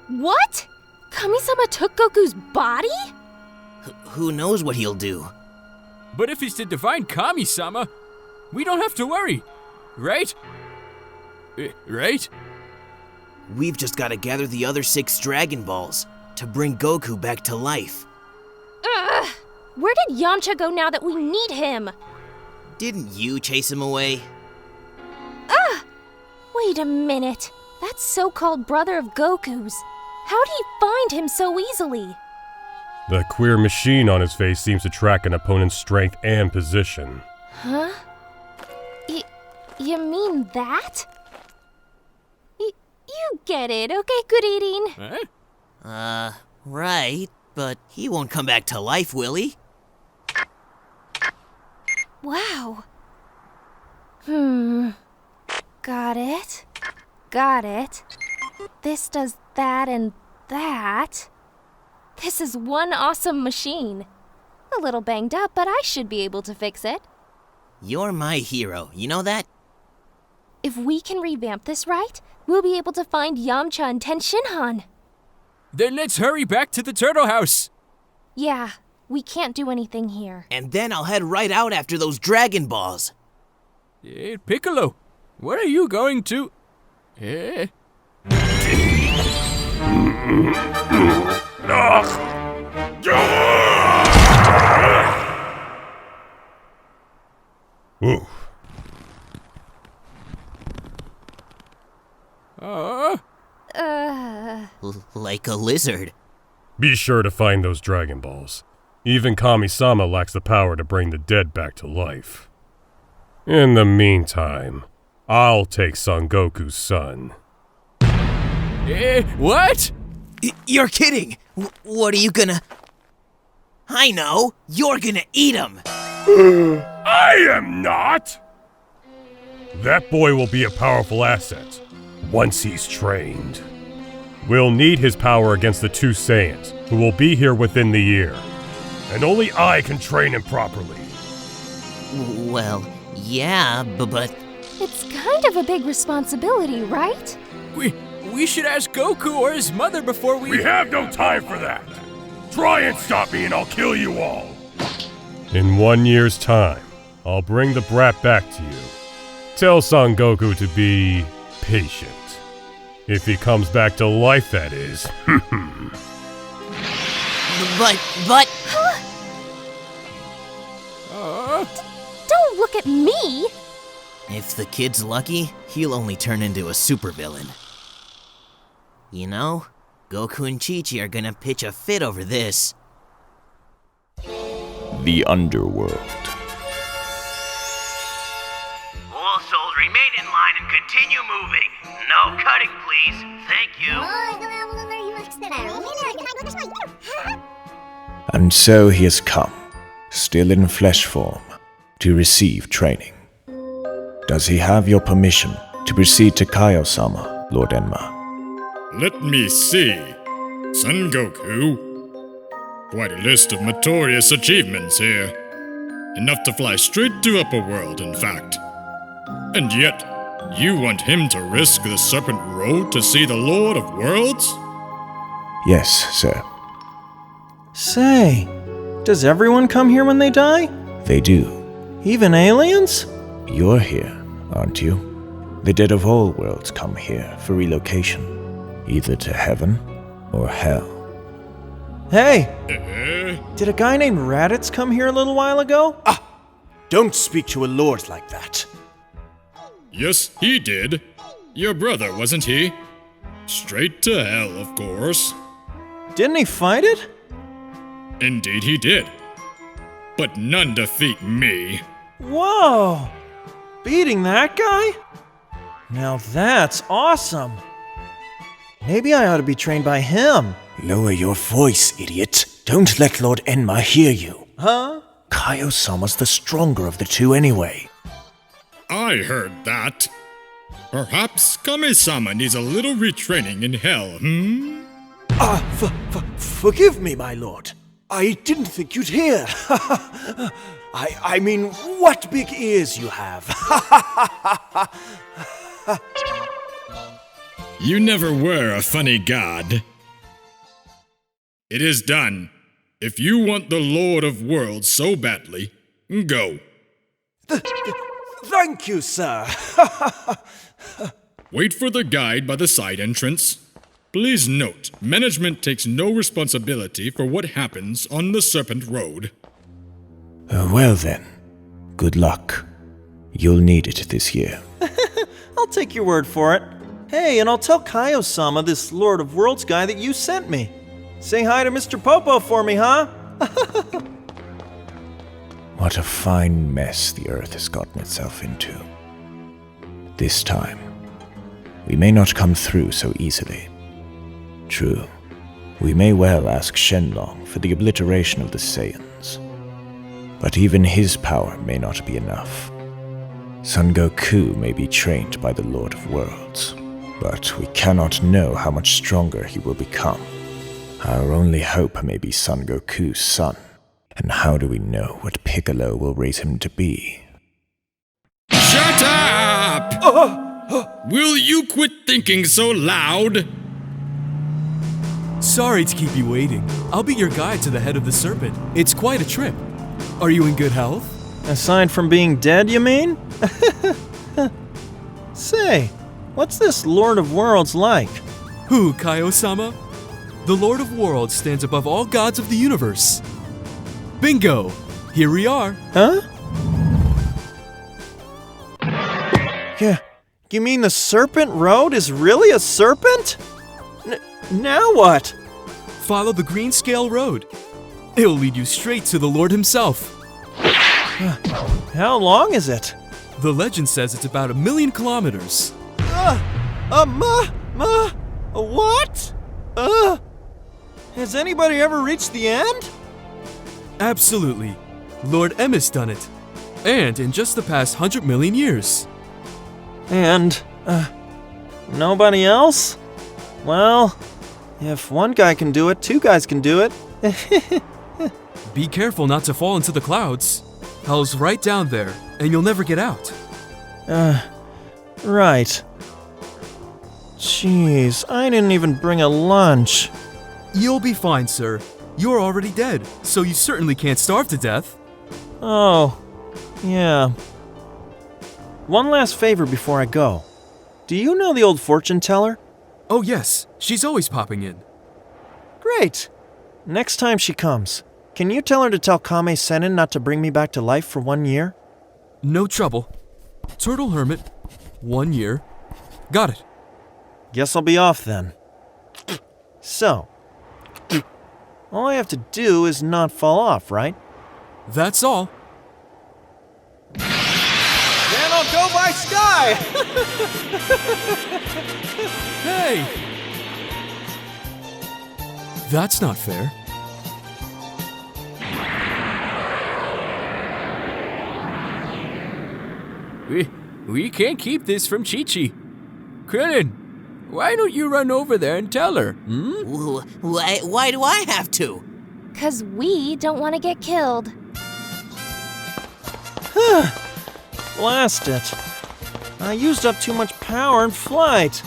What? Kami-sama took Goku's body? Who knows what he'll do? But if he's the divine Kami-sama, we don't have to worry, right? Right? We've just got to gather the other 6 Dragon Balls to bring Goku back to life. Ugh! Where did Yamcha go now that we need him? Didn't you chase him away? Wait a minute. That so-called brother of Goku's. How'd he find him so easily? The queer machine on his face seems to track an opponent's strength and position. Huh? You mean that? You get it, okay, good eating? Huh? Right, but he won't come back to life, will he? Wow. Got it. This does that and that. This is one awesome machine. A little banged up, but I should be able to fix it. You're my hero, you know that? If we can revamp this right, we'll be able to find Yamcha and Tenshinhan. Then let's hurry back to the turtle house. Yeah, we can't do anything here. And then I'll head right out after those Dragon Balls. Piccolo, where are you going to? Ooh. Like a lizard. Be sure to find those Dragon Balls. Even Kami-sama lacks the power to bring the dead back to life. In the meantime, I'll take Son Goku's son. What? You're kidding! What are you gonna... I know! You're gonna eat him! I am not! That boy will be a powerful asset, once he's trained. We'll need his power against the 2 Saiyans, who will be here within the year. And only I can train him properly. Well, yeah, but... It's kind of a big responsibility, right? We should ask Goku or his mother before we... We have no time for that! Try and stop me and I'll kill you all! In 1 year's time, I'll bring the brat back to you. Tell Son Goku to be patient. If he comes back to life, that is. But... Don't look at me! If the kid's lucky, he'll only turn into a supervillain. You know, Goku and Chi-Chi are gonna pitch a fit over this. The Underworld. All souls remain in line and continue moving. No cutting, please. Thank you. And so he has come, still in flesh form, to receive training. Does he have your permission to proceed to Kaio-sama, Lord Enma? Let me see. Son Goku. Quite a list of meritorious achievements here. Enough to fly straight to Upper World, in fact. And yet, you want him to risk the Serpent Road to see the Lord of Worlds? Yes, sir. Say, does everyone come here when they die? They do. Even aliens? You're here, aren't you? The dead of all worlds come here for relocation, either to heaven or hell. Hey! Did a guy named Raditz come here a little while ago? Don't speak to a lord like that. Yes, he did. Your brother, wasn't he? Straight to hell, of course. Didn't he fight it? Indeed he did. But none defeat me. Whoa! Beating that guy? Now that's awesome. Maybe I ought to be trained by him. Lower your voice, idiot. Don't let Lord Enma hear you. Huh? Kaio-sama's the stronger of the two anyway. I heard that. Perhaps Kami-sama needs a little retraining in hell, Forgive me, my lord. I didn't think you'd hear. I mean, what big ears you have. You never were a funny god. It is done. If you want the Lord of Worlds so badly, go. Thank you, sir. Wait for the guide by the side entrance. Please note, management takes no responsibility for what happens on the Serpent Road. Well then, good luck. You'll need it this year. I'll take your word for it. Hey, and I'll tell Kaio-sama, this Lord of Worlds guy, that you sent me. Say hi to Mr. Popo for me, huh? What a fine mess the Earth has gotten itself into. This time, we may not come through so easily. True, we may well ask Shenlong for the obliteration of the Saiyans. But even his power may not be enough. Son Goku may be trained by the Lord of Worlds, but we cannot know how much stronger he will become. Our only hope may be Son Goku's son, and how do we know what Piccolo will raise him to be? Shut up! Will you quit thinking so loud? Sorry to keep you waiting. I'll be your guide to the head of the serpent. It's quite a trip. Are you in good health? Aside from being dead, you mean? Say, what's this Lord of Worlds like? Who, Kaio-sama? The Lord of Worlds stands above all gods of the universe. Bingo! Here we are. Huh? Yeah, you mean the Serpent Road is really a serpent? Now what? Follow the green scale road. It'll lead you straight to the Lord himself. How long is it? The legend says it's about 1,000,000 kilometers. What? Has anybody ever reached the end? Absolutely. Lord Enma's done it. And in just the past 100 million years. And, nobody else? Well, if one guy can do it, two guys can do it. Be careful not to fall into the clouds. Hell's right down there, and you'll never get out. Right. Jeez, I didn't even bring a lunch. You'll be fine, sir. You're already dead, so you certainly can't starve to death. Oh, yeah. One last favor before I go. Do you know the old fortune teller? Oh yes, she's always popping in. Great. Next time she comes, can you tell her to tell Kame Sennin not to bring me back to life for 1 year? No trouble. Turtle Hermit, 1 year. Got it. Guess I'll be off then. So, all I have to do is not fall off, right? That's all. Then I'll go by sky! Hey! That's not fair. We can't keep this from Chi-Chi. Krillin, why don't you run over there and tell her, Why do I have to? 'Cause we don't want to get killed. Blast it. I used up too much power in flight.